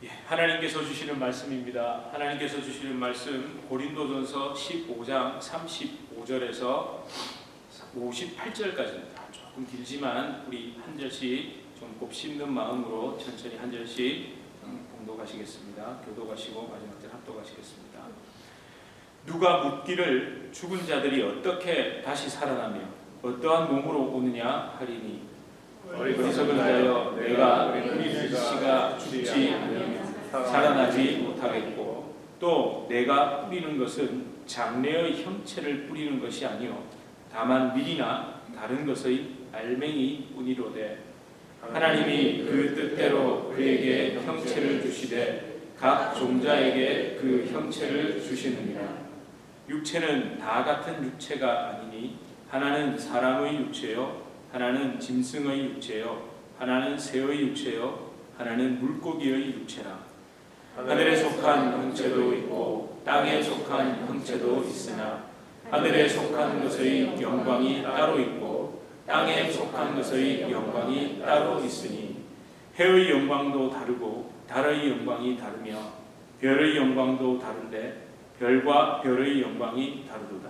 하나님께서 주시는 말씀입니다. 하나님께서 주시는 말씀 고린도전서 15장 35절에서 58절까지입니다. 조금 길지만 우리 한 절씩 좀 곱씹는 마음으로 천천히 한 절씩 봉독하시겠습니다. 교독하시고 마지막 절 합독하시겠습니다. 누가 묻기를 죽은 자들이 어떻게 다시 살아나며 어떠한 몸으로 오느냐 하리니 어리석은 자여 내가 우리 씨가 죽지 않으면 살아나지 못하겠고 또 내가 뿌리는 것은 장래의 형체를 뿌리는 것이 아니요 다만 밀이나 다른 것의 알맹이 뿐이로되 하나님이 그 뜻대로 그에게 형체를 주시되 각 종자에게 그 형체를 주시느니라. 육체는 다 같은 육체가 아니니 하나는 사람의 육체요 하나는 짐승의 육체요 하나는 새의 육체요 하나는 물고기의 육체라. 하늘에 속한 형체도 있고 땅에 속한 형체도 있으나 하늘에 속한 것의 영광이 따로 있고 땅에 속한 것의 영광이 따로 있으니 해의 영광도 다르고 달의 영광이 다르며 별의 영광도 다른데 별과 별의 영광이 다르도다.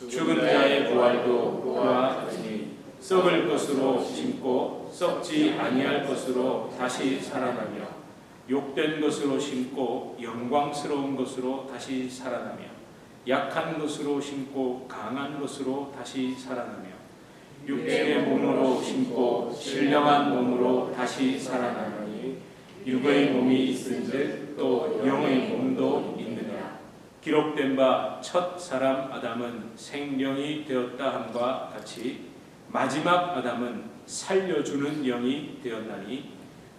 죽은 자의 부활도 그와 같으니 썩을 것으로 심고 썩지 아니할 것으로 다시 살아나며 욕된 것으로 심고 영광스러운 것으로 다시 살아나며 약한 것으로 심고 강한 것으로 다시 살아나며 육체의 몸으로 심고 신령한 몸으로 다시 살아나니 육의 몸이 있은즉 또 영의 몸도 있느냐. 기록된 바 첫 사람 아담은 생명이 되었다 함과 같이 마지막 아담은 살려주는 영이 되었나니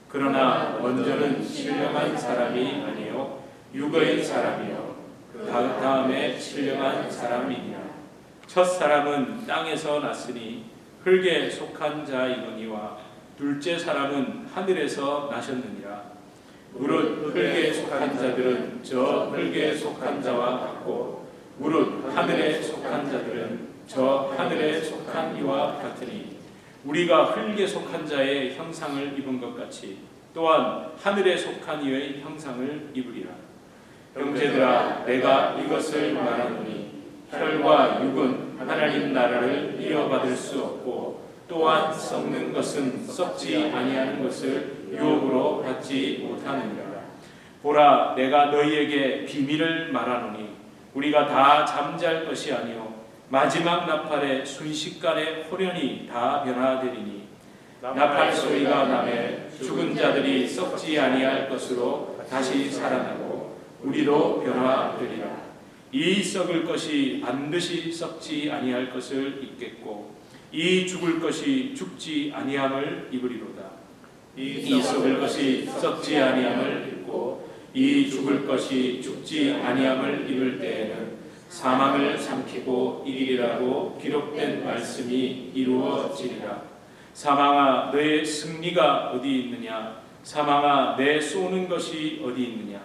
그러나 먼저는 신령한 사람이 아니요 육의 사람이요 다음에 신령한 사람이니라. 첫 사람은 땅에서 났으니 흙에 속한 자이거니와 둘째 사람은 하늘에서 나셨느니라. 무릇 흙에 속한 자들은 저 흙에 속한 자와 같고 무릇 하늘에 속한 자들은 저 하늘에 속한 이와 같으니 우리가 흙에 속한 자의 형상을 입은 것 같이 또한 하늘에 속한 이의 형상을 입으리라. 형제들아 내가 이것을 말하노니 혈과 육은 하나님 나라를 이어받을 수 없고 또한 썩는 것은 썩지 아니하는 것을 유업으로 받지 못하느니라. 보라 내가 너희에게 비밀을 말하노니 우리가 다 잠잘 것이 아니요 마지막 나팔의 순식간에 호련히 다 변화되리니 나팔 소리가 나매 죽은 자들이 썩지 아니할 것으로 다시 살아나고 우리도 변화되리라. 이 썩을 것이 반드시 썩지 아니할 것을 입겠고 이 죽을 것이 죽지 아니함을 입으리로다. 이 썩을 것이 썩지 아니함을 입고 이 죽을 것이 죽지 아니함을 입을 때에는 사망을 삼키고 이기리라고 기록된 말씀이 이루어지리라. 사망아 너의 승리가 어디 있느냐. 사망아 내 쏘는 것이 어디 있느냐.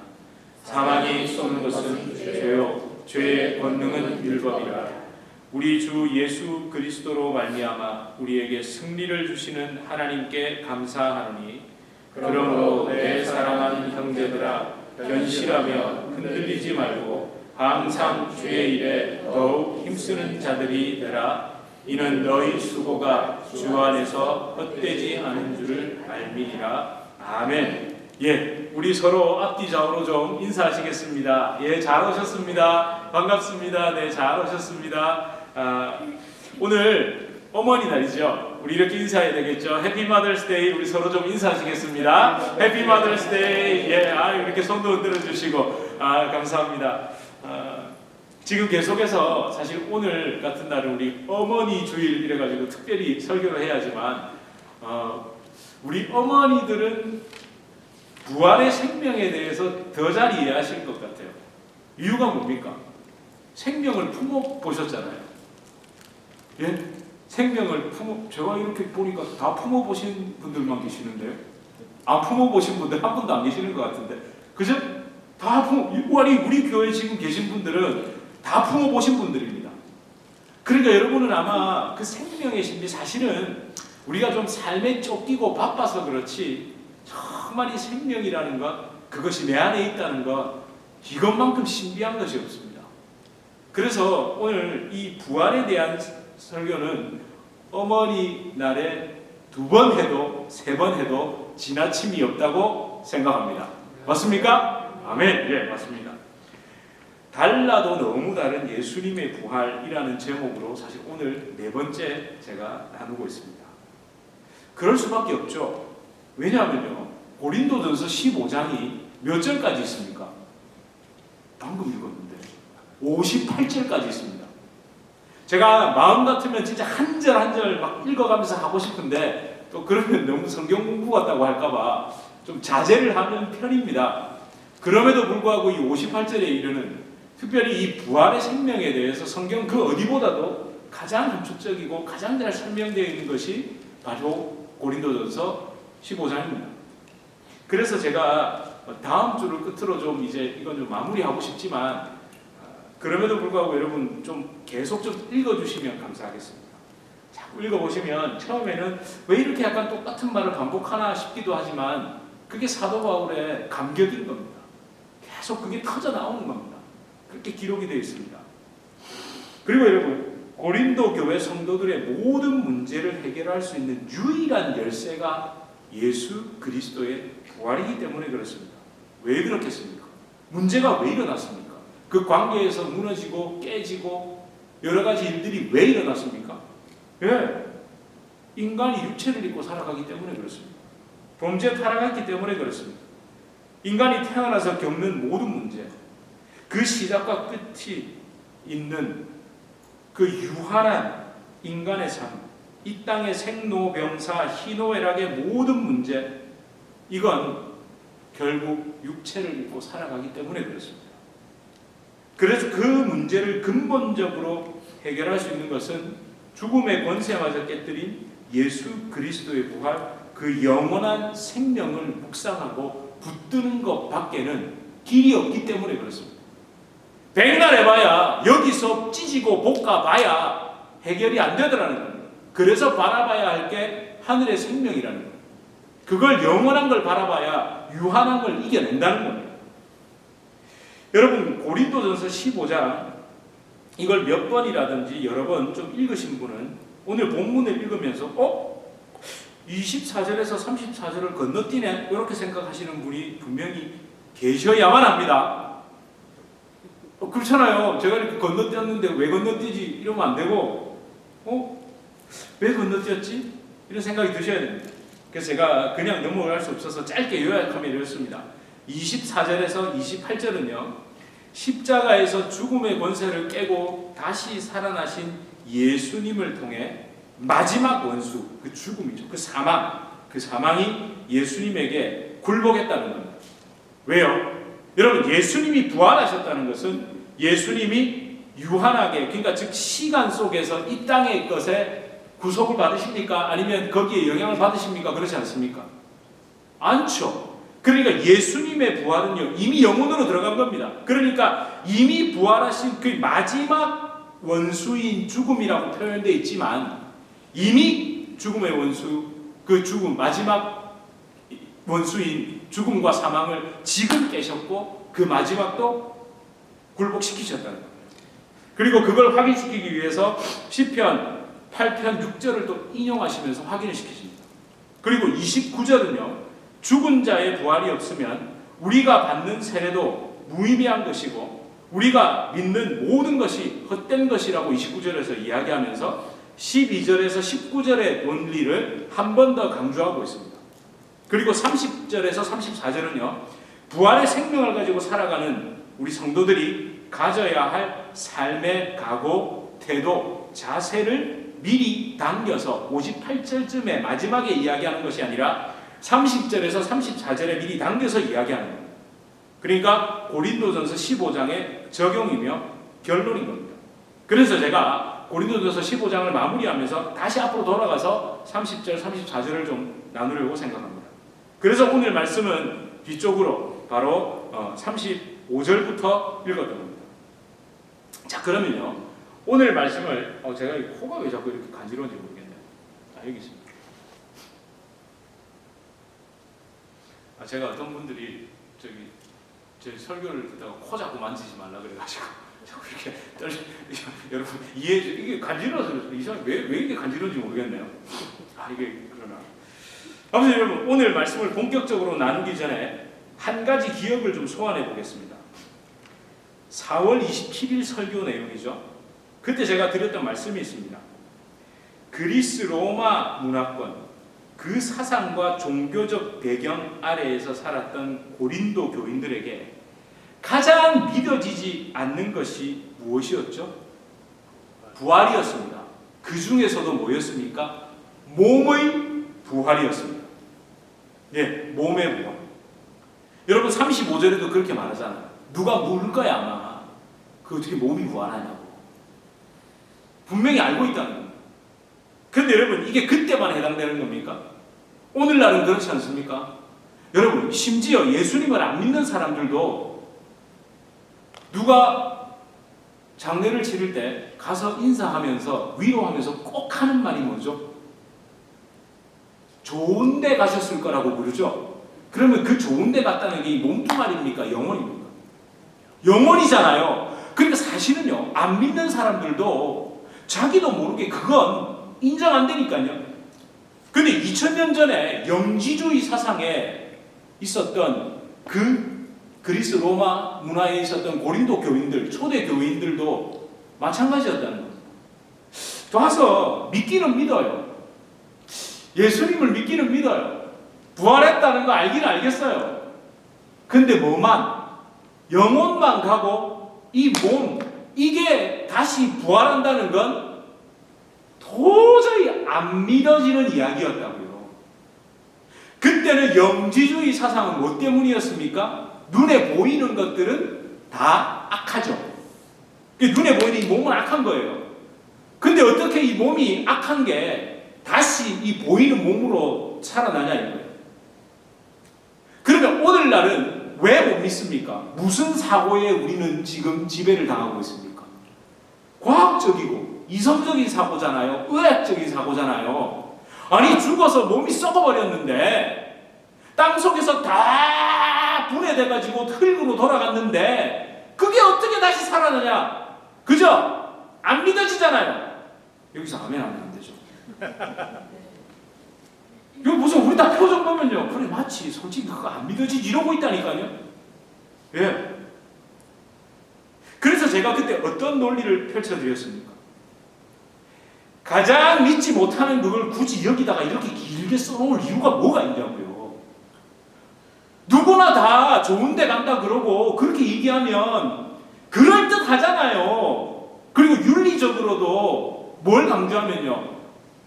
사망이 쏘는 것은 죄요 죄의 권능은 율법이라. 우리 주 예수 그리스도로 말미암아 우리에게 승리를 주시는 하나님께 감사하노니 그러므로 내 사랑하는 형제들아 견실하며 흔들리지 말고 항상 주의 일에 더욱 힘쓰는 자들이 되라. 이는 너희 수고가 주 안에서 헛되지 않은 줄을 알미니라. 아멘. 우리 서로 앞뒤 좌우로 좀 인사하시겠습니다. 잘 오셨습니다. 반갑습니다. 네, 잘 오셨습니다. 오늘 어머니 날이죠. 우리 이렇게 인사해야 되겠죠. 해피 마더스 데이. 우리 서로 좀 인사하시겠습니다. 해피 마더스 데이. 이렇게 손도 흔들어 주시고 감사합니다. 지금 계속해서 사실 오늘 같은 날은 우리 어머니 주일 이래가지고 특별히 설교를 해야지만 우리 어머니들은 부활의 생명에 대해서 더 잘 이해하실 것 같아요. 이유가 뭡니까? 생명을 품어 보셨잖아요. 생명을 제가 이렇게 보니까 다 품어 보신 분들만 계시는데요. 안 품어 보신 분들 한 분도 안 계시는 것 같은데, 그죠? 다 우리 교회 지금 계신 분들은 다 품어 보신 분들입니다. 그러니까 여러분은 아마 그 생명의 신비, 사실은 우리가 좀 삶에 쫓기고 바빠서 그렇지 정말 이 생명이라는 것, 그것이 내 안에 있다는 것, 이것만큼 신비한 것이 없습니다. 그래서 오늘 이 부활에 대한 설교는 어머니 날에 2번 해도 3번 해도 지나침이 없다고 생각합니다. 맞습니까? 아멘. 예, 맞습니다. 달라도 너무 다른 예수님의 부활이라는 제목으로 사실 오늘 4번째 제가 나누고 있습니다. 그럴 수밖에 없죠. 왜냐하면요, 고린도전서 15장이 몇 절까지 있습니까? 방금 읽었는데 58절까지 있습니다. 제가 마음 같으면 진짜 한 절 한 절 막 읽어가면서 하고 싶은데 또 그러면 너무 성경 공부 같다고 할까봐 좀 자제를 하는 편입니다. 그럼에도 불구하고 이 58절에 이르는 특별히 이 부활의 생명에 대해서 성경 그 어디보다도 가장 함축적이고 가장 잘 설명되어 있는 것이 바로 고린도전서 15장입니다. 그래서 제가 다음 주를 끝으로 좀 이제 이건 좀 마무리하고 싶지만 그럼에도 불구하고 여러분 좀 계속 좀 읽어주시면 감사하겠습니다. 자꾸 읽어보시면 처음에는 왜 이렇게 약간 똑같은 말을 반복하나 싶기도 하지만 그게 사도 바울의 감격인 겁니다. 계속 그게 터져 나오는 겁니다. 그렇게 기록이 되어 있습니다. 그리고 여러분, 고린도 교회 성도들의 모든 문제를 해결할 수 있는 유일한 열쇠가 예수 그리스도의 부활이기 때문에 그렇습니다. 왜 그렇겠습니까? 문제가 왜 일어났습니까? 그 관계에서 무너지고 깨지고 여러 가지 일들이 왜 일어났습니까? 예, 인간이 육체를 입고 살아가기 때문에 그렇습니다. 범죄에 타락했기 때문에 그렇습니다. 인간이 태어나서 겪는 모든 문제, 그 시작과 끝이 있는 그 유한한 인간의 삶, 이 땅의 생로병사 희노애락의 모든 문제, 이건 결국 육체를 입고 살아가기 때문에 그렇습니다. 그래서 그 문제를 근본적으로 해결할 수 있는 것은 죽음의 권세마저 깨뜨린 예수 그리스도의 부활, 그 영원한 생명을 묵상하고 붙드는 것 밖에는 길이 없기 때문에 그렇습니다. 백날 해봐야 여기서 찢이고 볶아봐야 해결이 안 되더라는 겁니다. 그래서 바라봐야 할 게 하늘의 생명이라는 겁니다. 그걸 영원한 걸 바라봐야 유한한 걸 이겨낸다는 겁니다. 여러분, 고린도전서 15장 이걸 몇 번이라든지 여러 번 좀 읽으신 분은 오늘 본문을 읽으면서 24절에서 34절을 건너뛰네 이렇게 생각하시는 분이 분명히 계셔야만 합니다. 그렇잖아요. 제가 이렇게 건너뛰었는데 왜 건너뛰지 이러면 안 되고 왜 건너뛰었지? 이런 생각이 드셔야 됩니다. 그래서 제가 그냥 넘어갈 수 없어서 짧게 요약하면 이렇습니다. 24절에서 28절은요, 십자가에서 죽음의 권세를 깨고 다시 살아나신 예수님을 통해 마지막 원수, 그 죽음이죠. 그 사망이 예수님에게 굴복했다는 겁니다. 왜요? 여러분, 예수님이 부활하셨다는 것은 예수님이 유한하게, 그러니까 즉 시간 속에서 이 땅의 것에 구속을 받으십니까? 아니면 거기에 영향을 받으십니까? 그렇지 않습니까? 않죠. 그러니까 예수님의 부활은요, 이미 영혼으로 들어간 겁니다. 그러니까 이미 부활하신 그 마지막 원수인 죽음이라고 표현되어 있지만 이미 죽음의 원수, 그 죽음, 마지막 원수인 죽음과 사망을 지금 깨셨고 그 마지막도 굴복시키셨다는 겁니다. 그리고 그걸 확인시키기 위해서 시편 8편 6절을 또 인용하시면서 확인을 시키십니다. 그리고 29절은요, 죽은 자의 부활이 없으면 우리가 받는 세례도 무의미한 것이고 우리가 믿는 모든 것이 헛된 것이라고 29절에서 이야기하면서 12절에서 19절의 논리를 한 번 더 강조하고 있습니다. 그리고 30절에서 34절은요, 부활의 생명을 가지고 살아가는 우리 성도들이 가져야 할 삶의 각오, 태도, 자세를 미리 당겨서 58절쯤에 마지막에 이야기하는 것이 아니라 30절에서 34절에 미리 당겨서 이야기하는 겁니다. 그러니까 고린도전서 15장의 적용이며 결론인 겁니다. 그래서 제가 고린도전서 15장을 마무리하면서 다시 앞으로 돌아가서 30절, 34절을 좀 나누려고 생각합니다. 그래서 오늘 말씀은 뒤쪽으로 바로 35절부터 읽었던 겁니다. 자, 그러면요, 오늘 말씀을 제가 코가 왜 자꾸 이렇게 간지러운지 모르겠네요. 여기 있습니다. 제가 어떤 분들이 제 설교를 듣다가 코 자꾸 만지지 말라 그래가지고 자꾸 이렇게 여러분 이해 이게 간지러워서 이상 왜 이게 간지러운지 모르겠네요. 이게 그러나 아무튼 여러분 오늘 말씀을 본격적으로 나누기 전에 한 가지 기억을 좀 소환해 보겠습니다. 4월 27일 설교 내용이죠. 그때 제가 드렸던 말씀이 있습니다. 그리스 로마 문화권 그 사상과 종교적 배경 아래에서 살았던 고린도 교인들에게 가장 믿어지지 않는 것이 무엇이었죠? 부활이었습니다. 그 중에서도 뭐였습니까? 몸의 부활이었습니다. 예, 몸의 부활. 여러분 35절에도 그렇게 말하잖아요. 누가 물을 거야 아마. 그 어떻게 몸이 부활하냐고. 분명히 알고 있다는 겁니다. 그런데 여러분 이게 그때만 해당되는 겁니까? 오늘날은 그렇지 않습니까? 여러분 심지어 예수님을 안 믿는 사람들도 누가 장례를 치를 때 가서 인사하면서 위로하면서 꼭 하는 말이 뭐죠? 좋은 데 가셨을 거라고 부르죠. 그러면 그 좋은 데 갔다는 게 몸뚱아리입니까? 영혼입니까? 영혼이잖아요. 그러니까 사실은요 안 믿는 사람들도 자기도 모르게 그건 인정 안 되니까요. 근데 2000년 전에 영지주의 사상에 있었던 그 그리스 로마 문화에 있었던 고린도 교인들, 초대 교인들도 마찬가지였다는 겁니다. 와서 믿기는 믿어요. 예수님을 믿기는 믿어요. 부활했다는 거 알기는 알겠어요. 근데 뭐만? 영혼만 가고 이 몸, 이게 다시 부활한다는 건 도저히 안 믿어지는 이야기였다고요. 그때는 영지주의 사상은 뭐 때문이었습니까? 눈에 보이는 것들은 다 악하죠. 눈에 보이는 이 몸은 악한 거예요. 근데 어떻게 이 몸이 악한 게 다시 이 보이는 몸으로 살아나냐 이거예요. 그러면 오늘날은 왜 못 믿습니까? 무슨 사고에 우리는 지금 지배를 당하고 있습니까? 과학적이고 이성적인 사고잖아요. 의학적인 사고잖아요. 아니 죽어서 몸이 썩어버렸는데 땅속에서 다 분해돼가지고 흙으로 돌아갔는데 그게 어떻게 다시 살아나냐? 그죠? 안 믿어지잖아요. 여기서 아멘 하면 안 되죠. 이거 무슨 우리 다 표정 보면요. 그래 마치 솔직히 그거 안 믿어지지 이러고 있다니까요. 예. 그래서 제가 그때 어떤 논리를 펼쳐드렸습니까? 가장 믿지 못하는 그걸 굳이 여기다가 이렇게 길게 써놓을 이유가 뭐가 있냐고요. 누구나 다 좋은 데 간다 그러고 그렇게 얘기하면 그럴듯하잖아요. 그리고 윤리적으로도 뭘 강조하면요.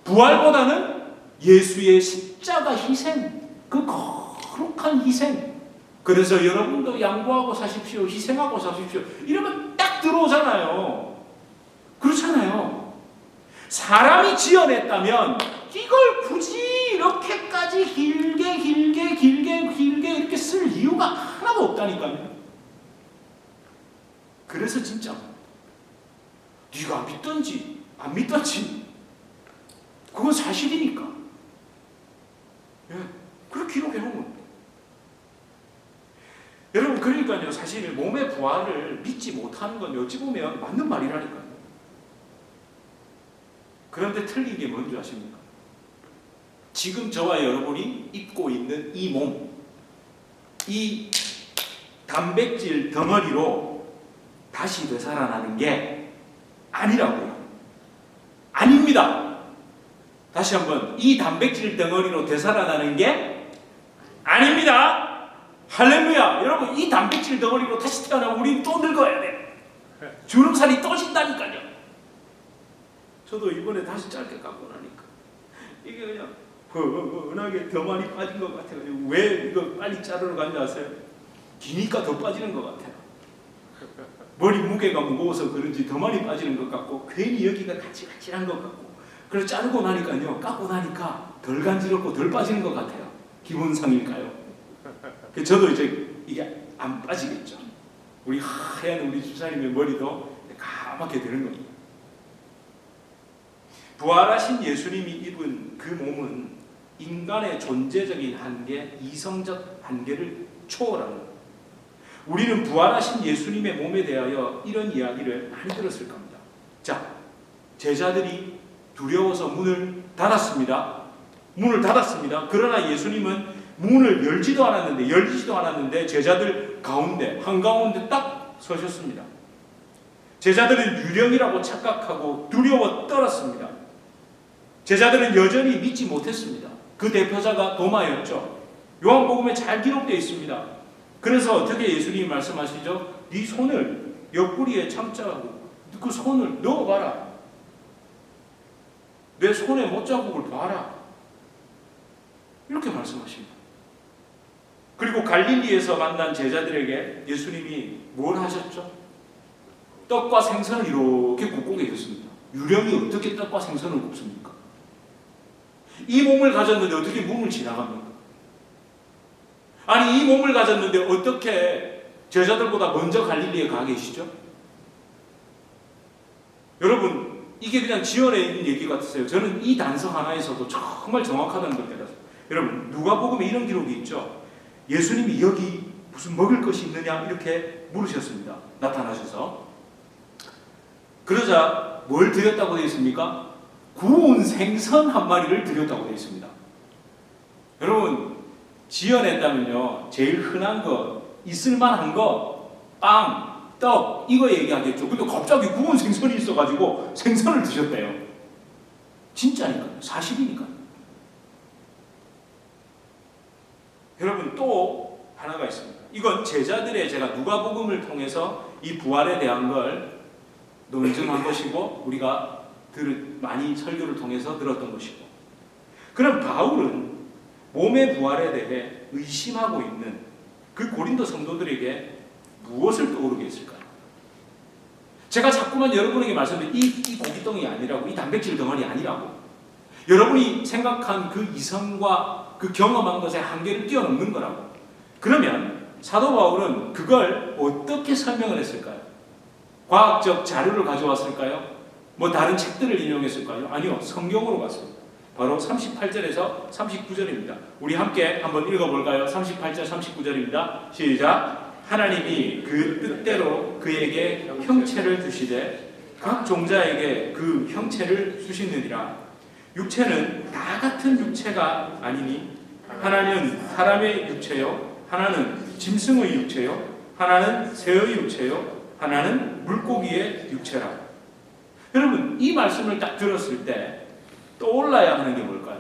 부활보다는 예수의 십자가 희생, 그 거룩한 희생. 그래서 여러분도 양보하고 사십시오. 희생하고 사십시오. 이러면 딱 들어오잖아요. 그렇잖아요. 사람이 지어냈다면 이걸 굳이 이렇게까지 길게 이렇게 쓸 이유가 하나도 없다니까요. 그래서 진짜 네가 믿든지 안 믿든지 그건 사실이니까. 예, 그렇게 기록해놓은 겁니다. 여러분 그러니까요 사실 몸의 부활을 믿지 못하는 건 어찌 보면 맞는 말이라니까요. 그런데 틀린 게 뭔지 아십니까? 지금 저와 여러분이 입고 있는 이 몸, 이 단백질 덩어리로 다시 되살아나는 게 아니라고요. 아닙니다. 다시 한번 이 단백질 덩어리로 되살아나는 게 아닙니다. 할렐루야. 여러분 이 단백질 덩어리로 다시 태어나면 우리는 또 늙어야 돼. 주름살이 또 진다니까요. 저도 이번에 다시 짧게 깎고 나니까 이게 그냥 훤하게 더 많이 빠진 것 같아요. 왜 이거 빨리 자르러 간지 아세요? 기니까 더 빠지는 것 같아요. 머리 무게가 무거워서 그런지 더 많이 빠지는 것 같고 괜히 여기가 가지가지한 것 같고 그래서 자르고 나니까요. 깎고 나니까 덜 간지럽고 덜 빠지는 것 같아요. 기분상일까요? 저도 이제 이게 안 빠지겠죠. 우리 하얀 우리 집사님의 머리도 까맣게 되는 겁니다. 부활하신 예수님이 입은 그 몸은 인간의 존재적인 한계, 이성적 한계를 초월하는 겁니다. 우리는 부활하신 예수님의 몸에 대하여 이런 이야기를 많이 들었을 겁니다. 자, 제자들이 두려워서 문을 닫았습니다. 그러나 예수님은 문을 열지도 않았는데 제자들 가운데 한가운데 딱 서셨습니다. 제자들은 유령이라고 착각하고 두려워 떨었습니다. 제자들은 여전히 믿지 못했습니다. 그 대표자가 도마였죠. 요한복음에 잘 기록되어 있습니다. 그래서 어떻게 예수님이 말씀하시죠? 네 손을 옆구리에 참자하고 그 손을 넣어봐라. 내 손에 못자국을 봐라. 이렇게 말씀하십니다. 그리고 갈릴리에서 만난 제자들에게 예수님이 뭘 하셨죠? 떡과 생선을 이렇게 굽고 계셨습니다. 유령이 어떻게 떡과 생선을 굽습니까? 이 몸을 가졌는데 어떻게 문을 지나갑니까? 아니, 이 몸을 가졌는데 어떻게 제자들보다 먼저 갈릴리에 가 계시죠? 여러분, 이게 그냥 지어내 있는 얘기 같으세요? 저는 이 단서 하나에서도 정말 정확하다는 걸 깨달았어요. 여러분, 누가복음에 이런 기록이 있죠. 예수님이 여기 무슨 먹을 것이 있느냐 이렇게 물으셨습니다. 나타나셔서. 그러자 뭘 드렸다고 되어 있습니까? 구운 생선 한 마리를 드렸다고 되어 있습니다. 여러분, 지어낸다면요, 제일 흔한 거, 있을만한 거, 빵, 떡, 이거 얘기하겠죠. 근데 갑자기 구운 생선이 있어가지고 생선을 드셨대요. 진짜니까요. 사실이니까요. 여러분, 또 하나가 있습니다. 이건 제자들의, 제가 누가복음을 통해서 이 부활에 대한 걸 논증한 것이고 우리가 많이 설교를 통해서 들었던 것이고, 그럼 바울은 몸의 부활에 대해 의심하고 있는 그 고린도 성도들에게 무엇을 떠오르게 했을까요? 제가 자꾸만 여러분에게 말씀드린 이 고기덩이 아니라고, 이 단백질 덩어리 아니라고, 여러분이 생각한 그 이성과 그 경험한 것의 한계를 뛰어넘는 거라고. 그러면 사도 바울은 그걸 어떻게 설명을 했을까요? 과학적 자료를 가져왔을까요? 뭐 다른 책들을 인용했을까요? 아니요, 성경으로 갔습니다. 바로 38절에서 39절입니다. 우리 함께 한번 읽어볼까요? 38절 39절입니다. 시작. 하나님이 그 뜻대로 그에게 형체를 주시되 각 종자에게 그 형체를 주시느니라. 육체는 다 같은 육체가 아니니 하나는 사람의 육체요, 하나는 짐승의 육체요, 하나는 새의 육체요, 하나는 물고기의 육체라. 여러분, 이 말씀을 딱 들었을 때 떠올라야 하는 게 뭘까요?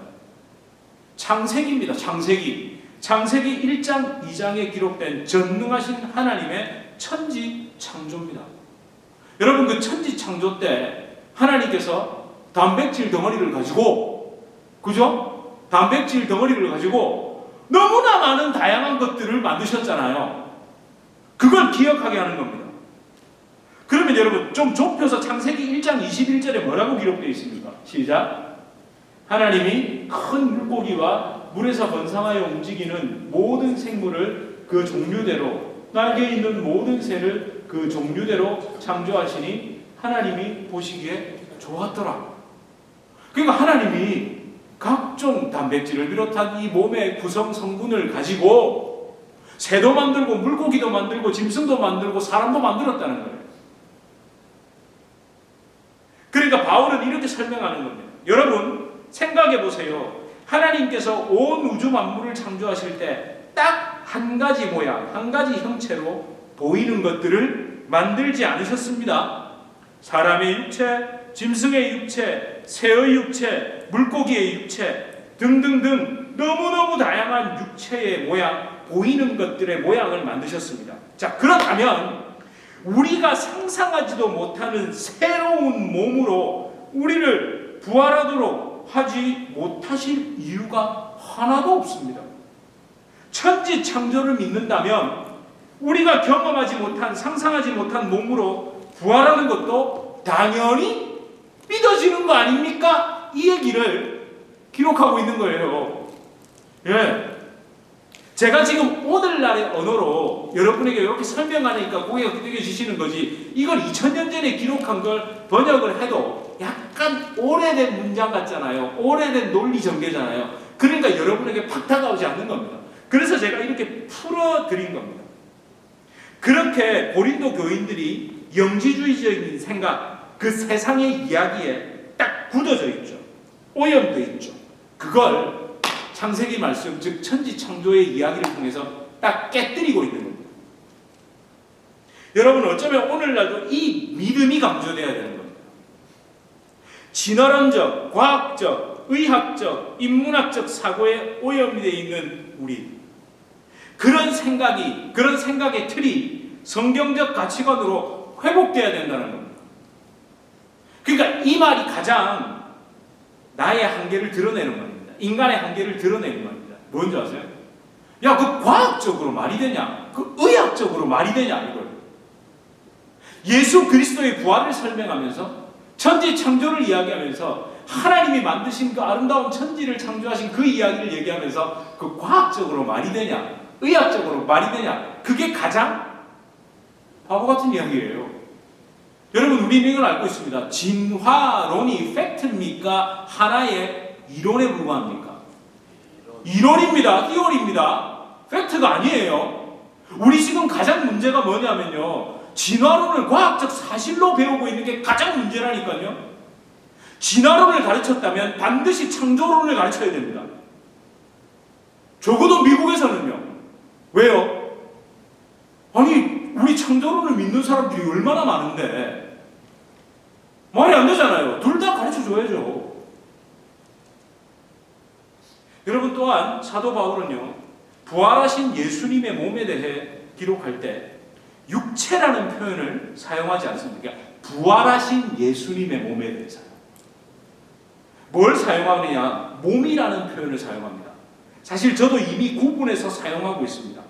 창세기입니다. 창세기 1장 2장에 기록된 전능하신 하나님의 천지 창조입니다. 여러분, 그 천지 창조 때 하나님께서 단백질 덩어리를 가지고, 그죠? 단백질 덩어리를 가지고 너무나 많은 다양한 것들을 만드셨잖아요. 그걸 기억하게 하는 겁니다. 그러면 여러분, 좀 좁혀서 창세기 1장 21절에 뭐라고 기록되어 있습니까? 시작. 하나님이 큰 물고기와 물에서 번성하여 움직이는 모든 생물을 그 종류대로, 날개 있는 모든 새를 그 종류대로 창조하시니 하나님이 보시기에 좋았더라. 그러니까 하나님이 각종 단백질을 비롯한 이 몸의 구성 성분을 가지고 새도 만들고 물고기도 만들고 짐승도 만들고 사람도 만들었다는 거예요. 그러니까 바울은 이렇게 설명하는 겁니다. 여러분, 생각해 보세요. 하나님께서 온 우주 만물을 창조하실 때 딱 한 가지 모양, 한 가지 형체로 보이는 것들을 만들지 않으셨습니다. 사람의 육체, 짐승의 육체, 새의 육체, 물고기의 육체 등등등 너무너무 다양한 육체의 모양, 보이는 것들의 모양을 만드셨습니다. 자, 그렇다면 우리가 상상하지도 못하는 새로운 몸으로 우리를 부활하도록 하지 못하실 이유가 하나도 없습니다. 천지 창조를 믿는다면 우리가 경험하지 못한, 상상하지 못한 몸으로 부활하는 것도 당연히 믿어지는 거 아닙니까? 이 얘기를 기록하고 있는 거예요. 예. 제가 지금 오늘날의 언어로 여러분에게 이렇게 설명하니까 고개가 끄덕여지시는 거지, 이걸 2000년 전에 기록한 걸 번역을 해도 약간 오래된 문장 같잖아요. 오래된 논리 전개잖아요. 그러니까 여러분에게 팍 다가오지 않는 겁니다. 그래서 제가 이렇게 풀어드린 겁니다. 그렇게 고린도 교인들이 영지주의적인 생각, 그 세상의 이야기에 딱 굳어져 있죠. 오염되어 있죠. 그걸 창세기 말씀, 즉 천지창조의 이야기를 통해서 딱 깨뜨리고 있는 겁니다. 여러분, 어쩌면 오늘날도 이 믿음이 강조되어야 되는 겁니다. 진화론적, 과학적, 의학적, 인문학적 사고에 오염되어 있는 우리, 그런 생각의 틀이 성경적 가치관으로 회복되어야 된다는 겁니다. 그러니까 이 말이 가장 나의 한계를 드러내는 말입니다. 인간의 한계를 드러내는 말입니다. 뭔지 아세요? 야, 그 과학적으로 말이 되냐? 그 의학적으로 말이 되냐? 이걸. 예수 그리스도의 부활을 설명하면서 천지 창조를 이야기하면서 하나님이 만드신 그 아름다운 천지를 창조하신 그 이야기를 얘기하면서 그 과학적으로 말이 되냐? 의학적으로 말이 되냐? 그게 가장 바보 같은 이야기예요. 여러분, 우리는 이걸 알고 있습니다. 진화론이 팩트입니까? 하나의 이론에 불과합니까? 이론입니다. 티오리입니다. 팩트가 아니에요. 우리 지금 가장 문제가 뭐냐면요, 진화론을 과학적 사실로 배우고 있는 게 가장 문제라니까요. 진화론을 가르쳤다면 반드시 창조론을 가르쳐야 됩니다. 적어도 미국에서는요. 왜요? 아니, 우리 창조론을 믿는 사람들이 얼마나 많은데 말이 안 되잖아요. 둘 다 가르쳐줘야죠. 여러분, 또한 사도 바울은요, 부활하신 예수님의 몸에 대해 기록할 때 육체라는 표현을 사용하지 않습니다. 그러니까 부활하신 예수님의 몸에 대해서요. 뭘 사용하느냐? 몸이라는 표현을 사용합니다. 사실 저도 이미 구분해서 사용하고 있습니다.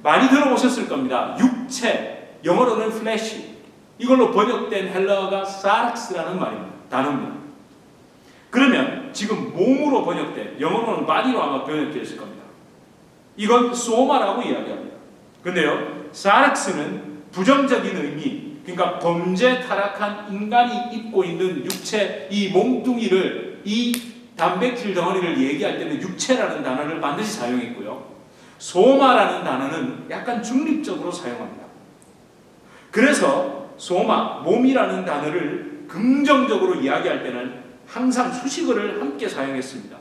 많이 들어보셨을 겁니다. 육체, 영어로는 flesh, 이걸로 번역된 헬라어가 사르스라는 말입니다. 단어입니다. 그러면 지금 몸으로 번역된, 영어로는 body로 아마 번역되었을 겁니다. 이건 소마라고 이야기합니다. 근데요, 사르스는 부정적인 의미, 그러니까 범죄 타락한 인간이 입고 있는 육체, 이 몸뚱이를, 이 단백질 덩어리를 얘기할 때는 육체라는 단어를 반드시 사용했고요. 소마라는 단어는 약간 중립적으로 사용합니다. 그래서 소마, 몸이라는 단어를 긍정적으로 이야기할 때는 항상 수식어를 함께 사용했습니다.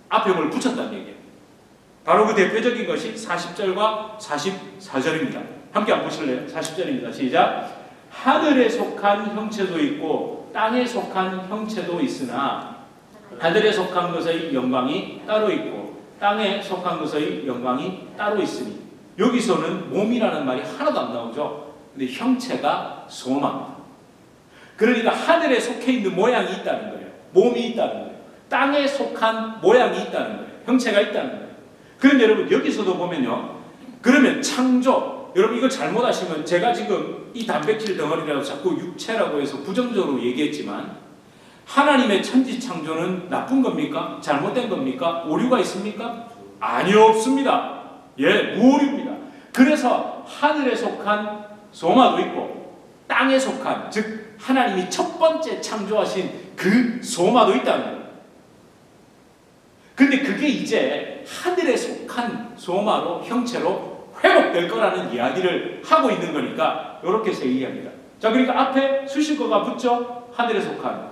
앞에 뭘 붙였다는 얘기예요. 바로 그 대표적인 것이 40절과 44절입니다. 함께 안 보실래요? 40절입니다. 시작. 하늘에 속한 형체도 있고 땅에 속한 형체도 있으나 하늘에 속한 것의 영광이 따로 있고 땅에 속한 것의 영광이 따로 있으니, 여기서는 몸이라는 말이 하나도 안 나오죠. 근데 형체가 소마입니다. 그러니까 하늘에 속해 있는 모양이 있다는 거예요. 몸이 있다는 거예요. 땅에 속한 모양이 있다는 거예요. 형체가 있다는 거예요. 그런데 여러분, 여기서도 보면요, 그러면 창조, 여러분 이걸 잘못하시면, 제가 지금 이 단백질 덩어리라고 자꾸 육체라고 해서 부정적으로 얘기했지만, 하나님의 천지 창조는 나쁜 겁니까? 잘못된 겁니까? 오류가 있습니까? 아니요, 없습니다. 예, 무오류입니다. 그래서 하늘에 속한 소마도 있고 땅에 속한, 즉 하나님이 첫 번째 창조하신 그 소마도 있다는 거예요. 근데 그게 이제 하늘에 속한 소마로, 형체로 회복될 거라는 이야기를 하고 있는 거니까 이렇게 해서 이해합니다. 자, 그러니까 앞에 수식어가 붙죠? 하늘에 속한.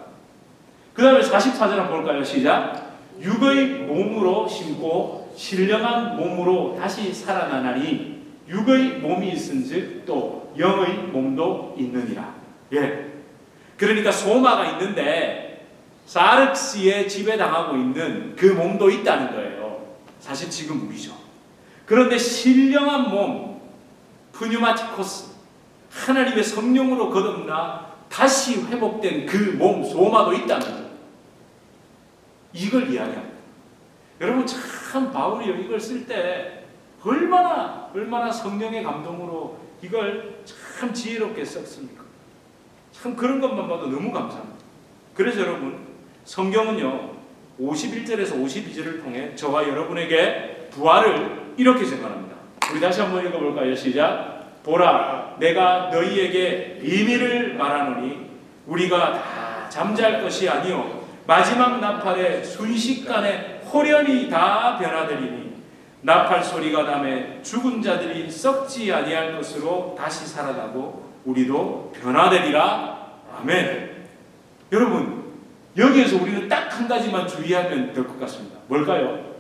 그 다음에 44절 한번 볼까요? 시작. 육의 몸으로 심고 신령한 몸으로 다시 살아나나니 육의 몸이 있은즉 또 영의 몸도 있느니라. 예. 그러니까 소마가 있는데 사르스에 지배당하고 있는 그 몸도 있다는 거예요. 사실 지금 우리죠. 그런데 신령한 몸, 푸뉴마티코스, 하나님의 성령으로 거듭나 다시 회복된 그 몸, 소마도 있다는 거예요. 이걸 이야기합니다. 여러분, 참 바울이 이걸 쓸 때 얼마나 성령의 감동으로 이걸 참 지혜롭게 썼습니까? 참 그런 것만 봐도 너무 감사합니다. 그래서 여러분, 성경은요 51절에서 52절을 통해 저와 여러분에게 부활을 이렇게 증언합니다. 우리 다시 한번 읽어볼까요? 시작. 보라, 내가 너희에게 비밀을 말하노니 우리가 다 잠잘 것이 아니요 마지막 나팔에 순식간에 호련히 다 변화되리니 나팔 소리가 나매 죽은 자들이 썩지 아니할 것으로 다시 살아나고 우리도 변화되리라. 아멘. 여러분, 여기에서 우리는 딱 한 가지만 주의하면 될 것 같습니다. 뭘까요?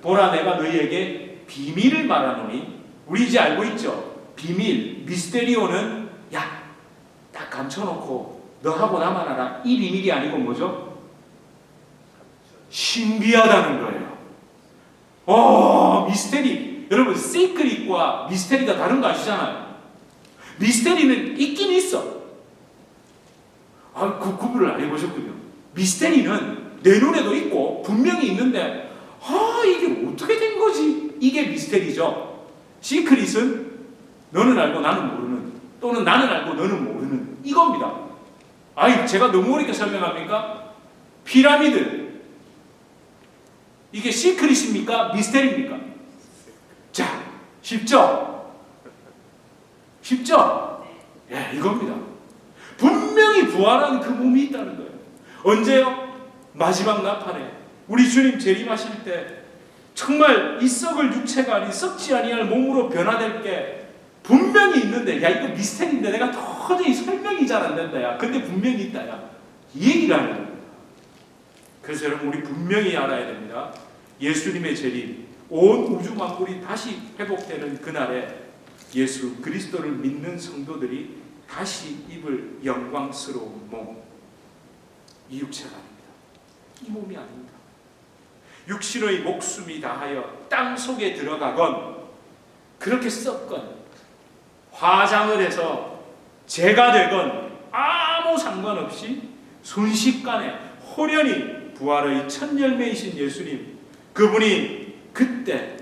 보라, 내가 너희에게 비밀을 말하노니. 우리 이제 알고 있죠? 비밀, 미스테리오는 야, 딱 감춰놓고 너하고 나만 알아. 이 비밀이 아니고 뭐죠? 신비하다는 거예요. 미스테리. 여러분, 시크릿과 미스테리가 다른 거 아시잖아요. 미스테리는 있긴 있어. 그 구분을 안 해보셨군요. 미스테리는 내 눈에도 있고 분명히 있는데 이게 어떻게 된 거지? 이게 미스테리죠. 시크릿은 너는 알고 나는 모르는, 또는 나는 알고 너는 모르는 이겁니다. 제가 너무 어렵게 설명합니까? 피라미드, 이게 시크릿입니까? 미스테리입니까? 자, 쉽죠? 쉽죠? 예, 이겁니다. 분명히 부활한 그 몸이 있다는 거예요. 언제요? 마지막 나팔에 우리 주님 재림하실 때 정말 이 썩을 육체가 아닌 썩지 아니할 몸으로 변화될 게 분명히 있는데, 야, 이거 미스테리인데 내가 도저히 설명이 잘 안 된다, 야. 근데 분명히 있다, 야. 이 얘기를 하는 겁니다. 그래서 여러분, 우리 분명히 알아야 됩니다. 예수님의 재림, 온 우주 만물이 다시 회복되는 그날에 예수 그리스도를 믿는 성도들이 다시 입을 영광스러운 몸, 이 육체가 아닙니다. 이 몸이 아닙니다. 육신의 목숨이 다하여 땅 속에 들어가건, 그렇게 썩건, 화장을 해서 재가 되건 아무 상관없이 순식간에 호련히 부활의 첫 열매이신 예수님, 그분이 그때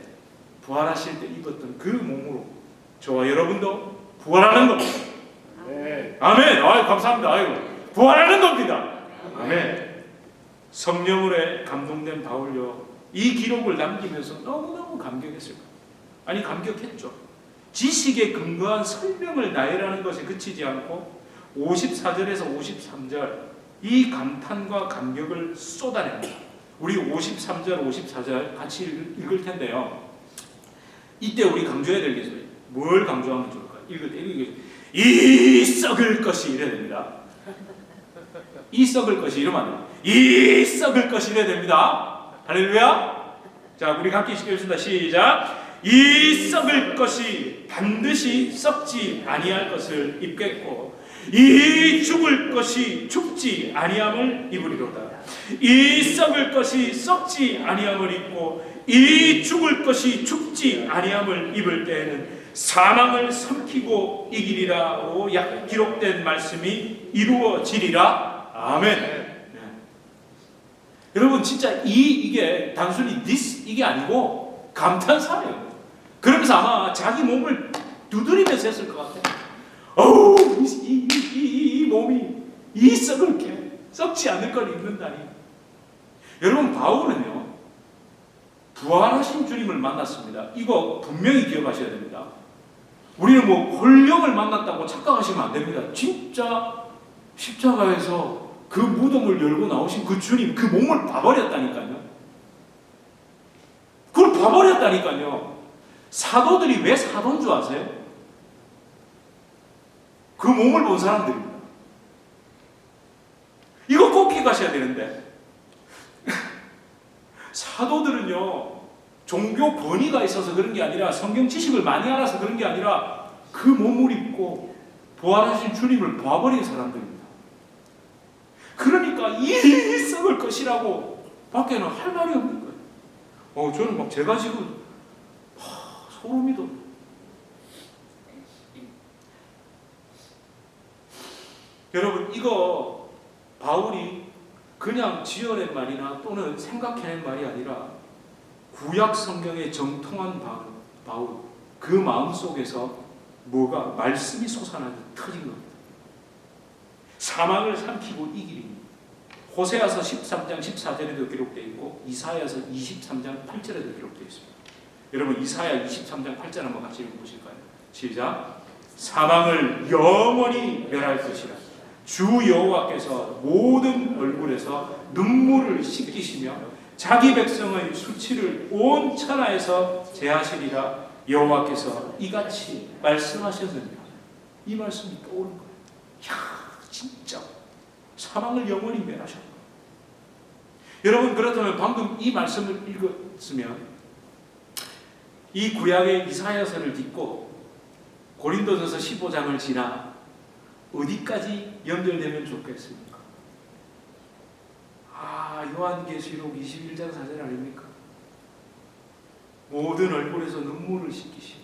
부활하실 때 입었던 그 몸으로 저와 여러분도 부활하는 겁니다. 아멘. 감사합니다. 부활하는 겁니다. 아멘. 성령으로 감동된 바울요, 이 기록을 남기면서 너무너무 감격했을 거예요. 아니, 감격했죠. 지식에 근거한 설명을 나열하는 것에 그치지 않고 54절에서 53절 이 감탄과 감격을 쏟아냅니다. 우리 53절, 54절 같이 읽을 텐데요. 이때 우리 강조해야 될 게 있어요. 뭘 강조하면 좋을까요? 읽을 때 이 썩을 것이 이래야 됩니다. 이 썩을 것이 이러면 안 돼요. 이 썩을 것이 이래야 됩니다. 할렐루야. 자, 우리 함께 읽겠습니다. 시작. 이 썩을 것이 반드시 썩지 아니할 것을 입겠고, 이 죽을 것이 죽지 아니함을 입으리로다. 이 썩을 것이 썩지 아니함을 입고, 이 죽을 것이 죽지 아니함을 입을 때에는 사망을 삼키고 이기리라로 기록된 말씀이 이루어지리라. 아멘. 네. 여러분, 진짜 이게 단순히 이게 아니고 감탄사예요. 그러면서 아마 자기 몸을 두드리면서 했을 것 같아요. 이 몸이 이 썩을 게 썩지 않을 걸 입는다니. 여러분, 바울은요, 부활하신 주님을 만났습니다. 이거 분명히 기억하셔야 됩니다. 우리는 홀령을 만났다고 착각하시면 안 됩니다. 진짜 십자가에서 그 무덤을 열고 나오신 그 주님, 그 몸을 봐버렸다니까요. 그걸 봐버렸다니까요. 사도들이 왜 사도인 줄 아세요? 그 몸을 본 사람들입니다. 이거 꼭 기억하셔야 되는데, 사도들은요, 종교 권위가 있어서 그런 게 아니라, 성경 지식을 많이 알아서 그런 게 아니라, 그 몸을 입고 부활하신 주님을 봐버린 사람들입니다. 그러니까 이 썩을 것이라고 밖에는 할 말이 없는 거예요. 저는 제가 지금 소름이 돋아요. 여러분, 이거 바울이 그냥 지어낸 말이나 또는 생각해낸 말이 아니라 구약 성경의 정통한 바울, 그 마음속에서 뭐가 말씀이 솟아나듯 터진 겁니다. 사망을 삼키고 이기리니. 호세아서 13장 14절에도 기록되어 있고 이사야서 23장 8절에도 기록되어 있습니다. 여러분, 이사야 23장 8절 한번 같이 읽어보실까요? 시작. 사망을 영원히 멸할 것이라. 주 여호와께서 모든 얼굴에서 눈물을 씻기시며 자기 백성의 수치를 온 천하에서 제하시리라 여호와께서 이같이 말씀하셨느니라. 이 말씀이 떠오른 거예요. 야, 진짜 사망을 영원히 멸하셨다. 여러분, 그렇다면 방금 이 말씀을 읽었으면 이 구약의 이사야서를 딛고 고린도전서 15장을 지나 어디까지 연결되면 좋겠습니까? 요한계시록 21장 4절 아닙니까? 모든 얼굴에서 눈물을 씻기시니.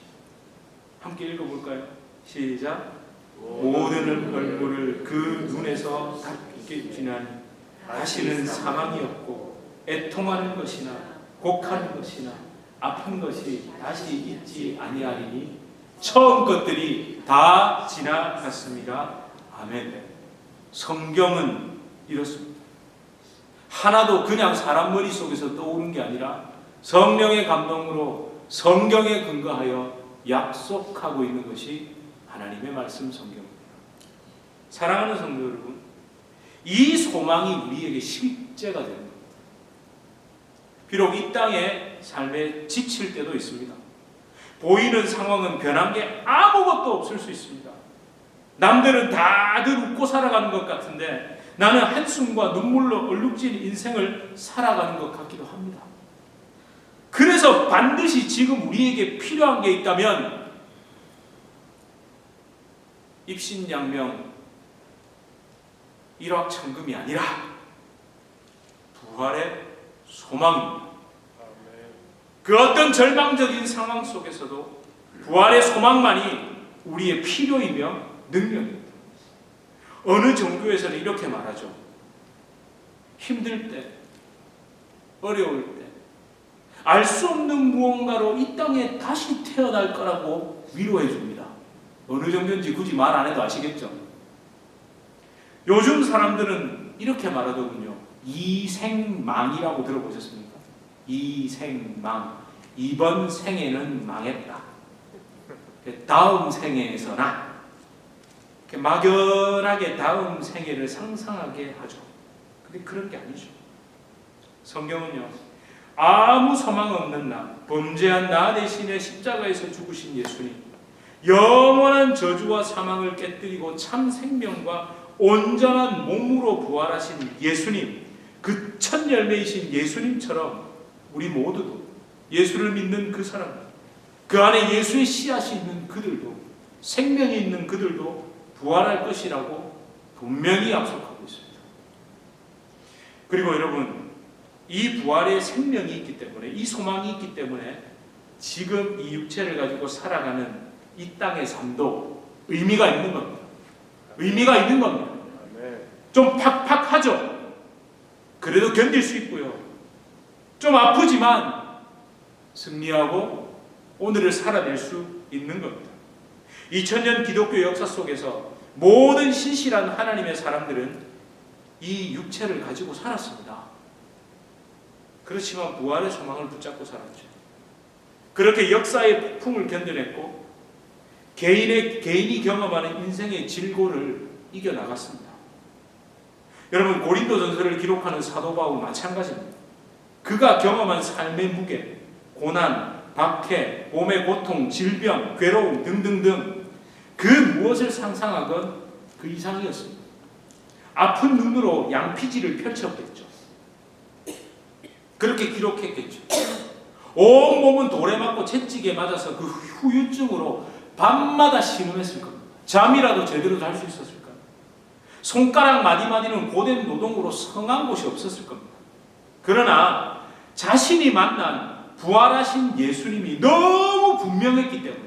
함께 읽어볼까요? 시작. 모든 얼굴을 그 눈에서 닦게 지나니 다시는 사망이 없고 애통하는 것이나 곡하는 것이나 아픈 것이 다시 있지 아니하리니 처음 것들이 다 지나갔습니다. 아멘. 성경은 이렇습니다. 하나도 그냥 사람 머릿속에서 떠오른 게 아니라 성령의 감동으로 성경에 근거하여 약속하고 있는 것이 하나님의 말씀 성경입니다. 사랑하는 성도 여러분, 이 소망이 우리에게 실제가 되는 겁니다. 비록 이 땅의 삶에 지칠 때도 있습니다. 보이는 상황은 변한 게 아무것도 없을 수 있습니다. 남들은 다들 웃고 살아가는 것 같은데 나는 한숨과 눈물로 얼룩진 인생을 살아가는 것 같기도 합니다. 그래서 반드시 지금 우리에게 필요한 게 있다면 입신양명 일확천금이 아니라 부활의 소망입니다. 그 어떤 절망적인 상황 속에서도 부활의 소망만이 우리의 필요이며 능력입니다. 어느 종교에서는 이렇게 말하죠. 힘들 때, 어려울 때, 알 수 없는 무언가로 이 땅에 다시 태어날 거라고 위로해 줍니다. 어느 종교인지 굳이 말 안 해도 아시겠죠? 요즘 사람들은 이렇게 말하더군요. 이생망이라고 들어보셨습니까? 이생망. 이번 생에는 망했다. 다음 생에서나 막연하게 다음 생애를 상상하게 하죠. 근데 그런 게 아니죠. 성경은요, 아무 소망 없는 나, 범죄한 나 대신에 십자가에서 죽으신 예수님, 영원한 저주와 사망을 깨뜨리고 참 생명과 온전한 몸으로 부활하신 예수님, 그 첫 열매이신 예수님처럼 우리 모두도 예수를 믿는 그 사람, 그 안에 예수의 씨앗이 있는 그들도, 생명이 있는 그들도 부활할 것이라고 분명히 약속하고 있습니다. 그리고 여러분, 이 부활의 생명이 있기 때문에, 이 소망이 있기 때문에 지금 이 육체를 가지고 살아가는 이 땅의 삶도 의미가 있는 겁니다. 의미가 있는 겁니다. 좀 팍팍하죠. 그래도 견딜 수 있고요. 좀 아프지만 승리하고 오늘을 살아낼 수 있는 겁니다. 2000년 기독교 역사 속에서 모든 신실한 하나님의 사람들은 이 육체를 가지고 살았습니다. 그렇지만 부활의 소망을 붙잡고 살았죠. 그렇게 역사의 폭풍을 견뎌냈고 개인이 경험하는 인생의 질고를 이겨나갔습니다. 여러분, 고린도전서를 기록하는 사도 바울 마찬가지입니다. 그가 경험한 삶의 무게, 고난, 박해, 몸의 고통, 질병, 괴로움 등등등 그 무엇을 상상하건 그 이상이었습니다. 아픈 눈으로 양피지를 펼쳤겠죠. 그렇게 기록했겠죠. 온 몸은 돌에 맞고 채찍에 맞아서 그 후유증으로 밤마다 신음했을 겁니다. 잠이라도 제대로 잘 수 있었을까요? 손가락 마디마디는 고된 노동으로 성한 곳이 없었을 겁니다. 그러나 자신이 만난 부활하신 예수님이 너무 분명했기 때문에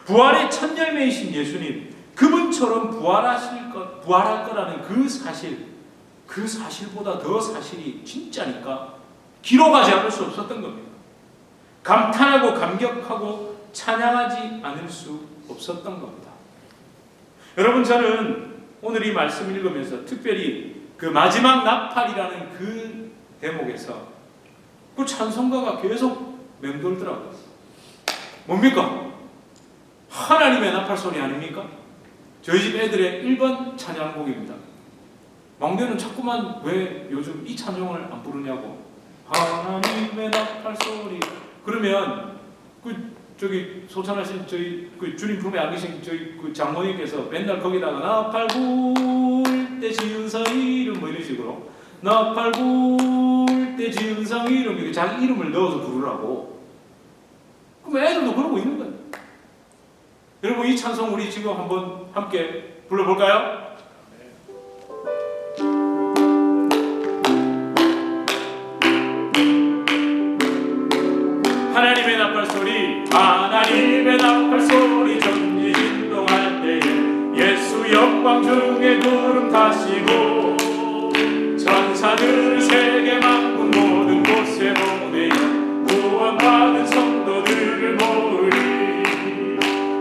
부활의 첫 열매이신 예수님, 그분처럼 부활할 거라는 그 사실보다 더 사실이 진짜니까 기록하지 않을 수 없었던 겁니다. 감탄하고 감격하고 찬양하지 않을 수 없었던 겁니다. 여러분, 저는 오늘 이 말씀을 읽으면서 특별히 그 마지막 나팔이라는 그 대목에서 그 찬송가가 계속 맴돌더라고요. 뭡니까? 하나님의 나팔 소리 아닙니까? 저희 집 애들의 1번 찬양곡입니다. 막내는 자꾸만 왜 요즘 이 찬송을 안 부르냐고 하나님의 나팔 소리. 그러면 저기 소천하신 저희 주님 품에 안 계신 저희 장모님께서 맨날 거기다가 나팔 불 때 지은 성 이름 뭐 이런 식으로 나팔 불 때 지은 성 이름 이렇게 자기 이름을 넣어서 부르라고. 그럼 애들도 그러고 있는 거예요. 여러분 이 찬송 우리 지금 한번 함께 불러볼까요? 하나님의 나팔 소리, 하나님의 나팔 소리 전지 진동할 때에 예수 영광 중에 구름 타시고 천사들 세계 만국 모든 곳에 보내어 구원받은 성도들을 모으리.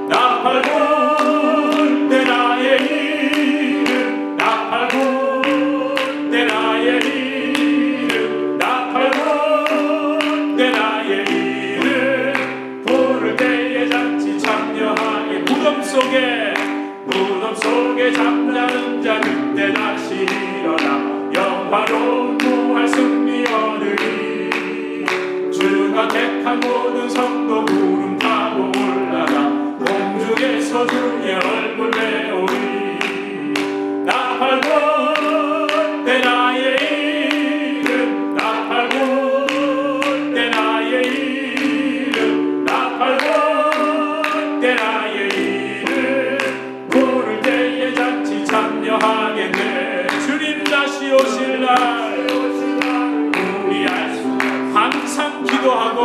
나팔 불 때 나의 이름, 나팔 불 때 나의 이름, 나팔 불 때 나의 이름, 부를 때에 잔치 참여하게. 무덤 속에 잠자는 자 그때 다시 일어나 영화로운 부활 승리 얻으리. 주가 택한 모든 성도 구름 타고 올라가 공중에서 주의 얼굴 배우리. 나팔 불 때 나의 이름, 나팔 불 때 나의 이름, 나팔 불 때 나의 이름, 부를 때에 잔치 참여하겠네. 주님 다시 오실 날 우리 알 수 항상 기도하고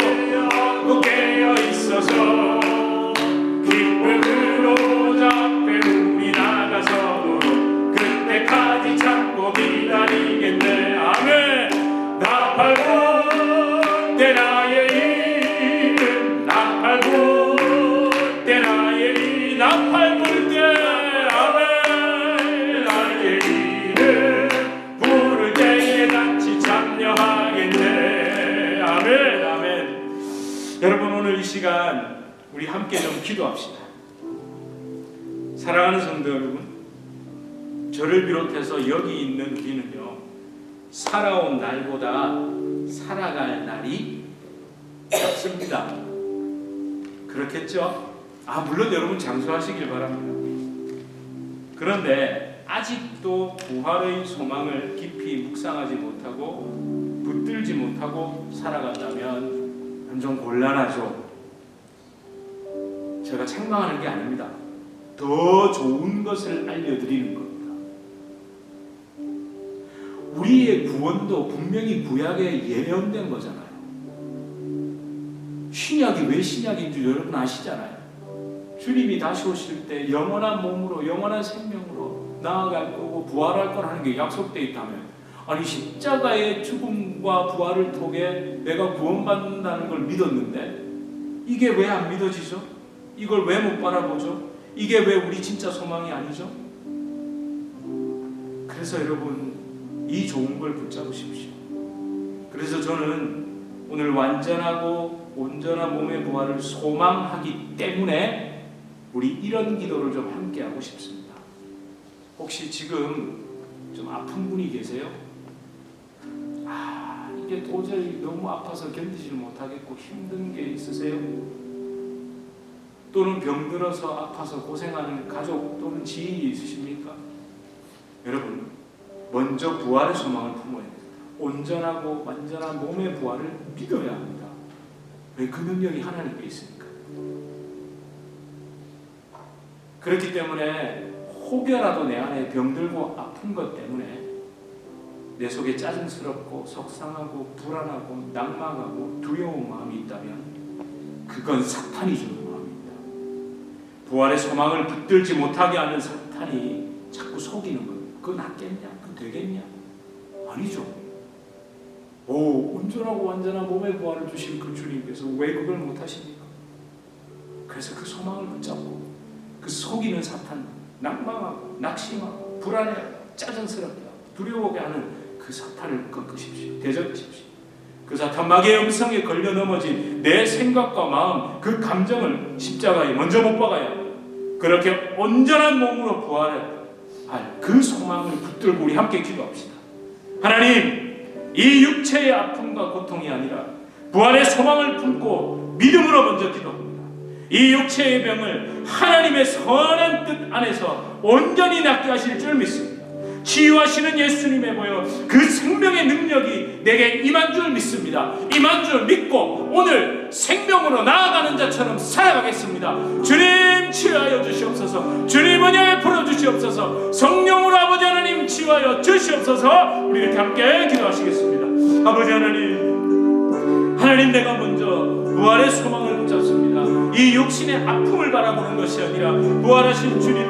깨어 있어서 기쁨으로 잡에 우리 나가서 그때까지 참고 기다리겠네. 아멘. 나팔 불 때 나의 이름, 나팔 불 때 나의 이름, 나팔 불 때 아멘 나의 이름, 부를 때에 같이 참여하겠네. 아멘 아멘. 여러분 오늘 이 시간 우리 함께 좀 기도합시다. 사랑하는 성도 여러분, 저를 비롯해서 여기 있는 우리는요, 살아온 날보다 살아갈 날이 적습니다. 그렇겠죠? 물론 여러분 장수하시길 바랍니다. 그런데 아직도 부활의 소망을 깊이 묵상하지 못하고 붙들지 못하고 살아간다면 좀 곤란하죠. 제가 책망하는 게 아닙니다. 더 좋은 것을 알려드리는 겁니다. 우리의 구원도 분명히 구약에 예언된 거잖아요. 신약이 왜 신약인 줄 여러분 아시잖아요. 주님이 다시 오실 때 영원한 몸으로 영원한 생명으로 나아갈 거고 부활할 거라는 게 약속되어 있다면, 아니 십자가의 죽음과 부활을 통해 내가 구원받는다는 걸 믿었는데 이게 왜 안 믿어지죠? 이걸 왜 못 바라보죠? 이게 왜 우리 진짜 소망이 아니죠? 그래서 여러분 이 좋은 걸 붙잡으십시오. 그래서 저는 오늘 완전하고 온전한 몸의 부활을 소망하기 때문에 우리 이런 기도를 좀 함께 하고 싶습니다. 혹시 지금 좀 아픈 분이 계세요? 이게 도저히 너무 아파서 견디지 못하겠고 힘든 게 있으세요? 또는 병들어서 아파서 고생하는 가족 또는 지인이 있으십니까? 여러분 먼저 부활의 소망을 품어야 됩니다. 온전하고 완전한 몸의 부활을 믿어야 합니다. 왜? 그 능력이 하나님께 있으니까. 그렇기 때문에 혹여라도 내 안에 병들고 아픈 것 때문에 내 속에 짜증스럽고 속상하고 불안하고 낭망하고 두려운 마음이 있다면 그건 사탄이 주는 마음입니다. 부활의 소망을 붙들지 못하게 하는 사탄이 자꾸 속이는 겁니다. 그거 낫겠냐? 그거 되겠냐? 아니죠. 온전하고 완전한 몸의 부활을 주신 그 주님께서 왜 그걸 못하십니까? 그래서 그 소망을 붙잡고 그 속이는 사탄, 낭망하고 낙심하고 불안해하고 짜증스럽게 하고 두려워하게 하는 그 사탄을 꺾으십시오. 대적하십시오. 그 사탄 마귀의 음성에 걸려 넘어진 내 생각과 마음, 그 감정을 십자가에 먼저 못 박아야 그렇게 온전한 몸으로 부활할 그 소망을 붙들고 우리 함께 기도합시다. 하나님, 이 육체의 아픔과 고통이 아니라 부활의 소망을 품고 믿음으로 먼저 기도합니다. 이 육체의 병을 하나님의 선한 뜻 안에서 온전히 낫게 하실 줄 믿습니다. 치유하시는 예수님에 보여 그 생명의 능력이 내게 임한 줄 믿습니다. 임한 줄 믿고 오늘 생명으로 나아가는 자처럼 살아가겠습니다. 주님 치유하여 주시옵소서. 주님 은혜 베풀어 주시옵소서. 성령으로 아버지 하나님 치유하여 주시옵소서. 우리 이렇게 함께 기도하시겠습니다. 아버지 하나님, 하나님 내가 먼저 부활의 소망을 붙잡습니다. 이 육신의 아픔을 바라보는 것이 아니라 부활하신 주님의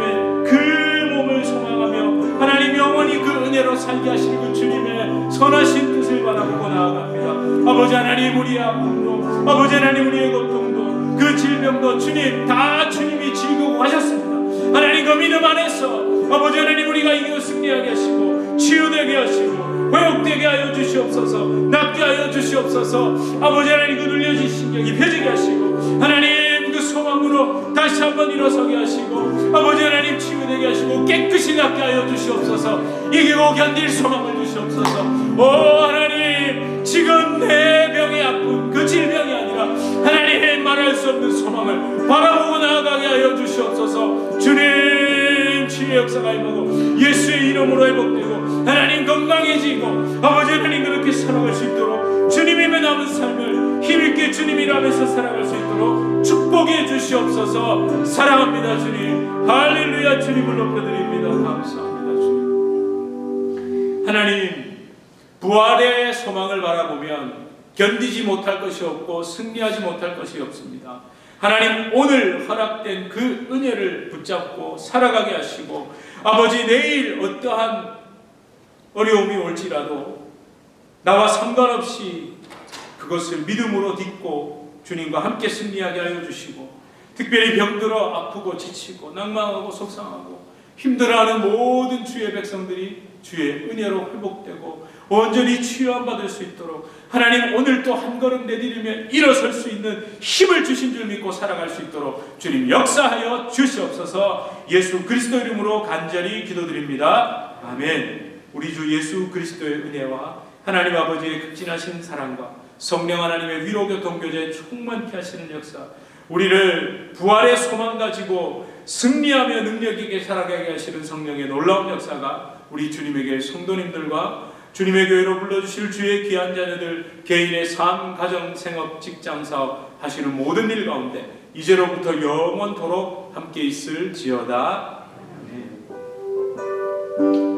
그 몸을 소망하며 하나님 영원히 그 은혜로 살게 하실 그 주님의 선하신 뜻을 바라보고 나아갑니다. 아버지 하나님, 우리의 아픔도, 아버지 하나님, 우리의 고통도, 그 질병도 주님 다 주님이 지고 가셨습니다. 하나님 그 믿음 안에서 아버지 하나님 우리가 이겨 승리하게 하시고 치유되게 하시고 회복되게 하여 주시옵소서. 낫게 하여 주시옵소서. 아버지 하나님 그 눌려진 신경이 펴지게 하시고 하나님 그 소망으로 다시 한번 일어서게 하시고 아버지 하나님 치유되게 하시고 깨끗이 낫게 하여 주시옵소서. 이기고 견딜 소망을 주시옵소서. 오 하나님, 지금 내 병의 아픔, 그 질병이 아니라 하나님의 말할 수 없는 소망을 바라보고 나아가게 하여 주시옵소서. 주님 치유의 역사가 임하고 예수의 이름으로 회복되고 하나님 건강해지고 아버지 하나님 그렇게 살아갈 수 있도록 주님이면 남은 삶을 힘있게 주님이라면서 살아갈 수 있도록 축복해 주시옵소서. 사랑합니다 주님. 할렐루야. 주님을 높여드립니다. 감사합니다 주님. 하나님, 부활의 소망을 바라보면 견디지 못할 것이 없고 승리하지 못할 것이 없습니다. 하나님, 오늘 허락된 그 은혜를 붙잡고 살아가게 하시고 아버지 내일 어떠한 어려움이 올지라도 나와 상관없이 그것을 믿음으로 딛고 주님과 함께 승리하게 하여 주시고 특별히 병들어 아프고 지치고 낭망하고 속상하고 힘들어하는 모든 주의 백성들이 주의 은혜로 회복되고 온전히 치유함 받을 수 있도록 하나님 오늘 또 한 걸음 내디디며 일어설 수 있는 힘을 주신 줄 믿고 살아갈 수 있도록 주님 역사하여 주시옵소서. 예수 그리스도 이름으로 간절히 기도드립니다. 아멘. 우리 주 예수 그리스도의 은혜와 하나님 아버지의 극진하신 사랑과 성령 하나님의 위로 교통 교제에 충만케 하시는 역사, 우리를 부활의 소망 가지고 승리하며 능력 있게 살아가게 하시는 성령의 놀라운 역사가 우리 주님에게 성도님들과 주님의 교회로 불러주실 주의 귀한 자녀들 개인의 삶, 가정, 생업, 직장, 사업 하시는 모든 일 가운데 이제로부터 영원토록 함께 있을지어다. 아멘.